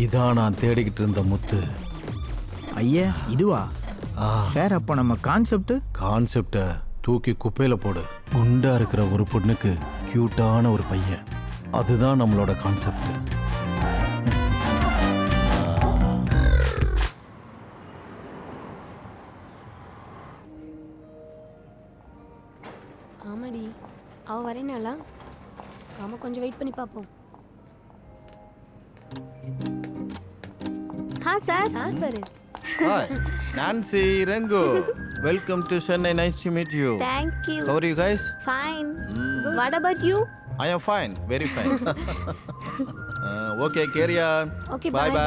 இதான் நான் தேடிக்கிட்டு இருந்த முத்து. ஐயா இதுவா சார்? அப்போ நம்ம கான்செப்டை தூக்கி குப்பையில போடு. குண்டா இருக்கிற ஒரு பொண்ணுக்கு கியூட்டான ஒரு பையன், அதுதான் நம்மளோட கான்செப்ட். ஆமாடி, அவ வரேனாளா? ஆமா, கொஞ்சம் வெயிட் பண்ணி பார்ப்போம். சார் பாரு. Hi, Nancy, Rengo. Welcome to Chennai. Nice to meet you. Thank you. How are you guys? Fine. Good. What about you? I am fine, very fine. Okay, carry on. Okay, bye. bye.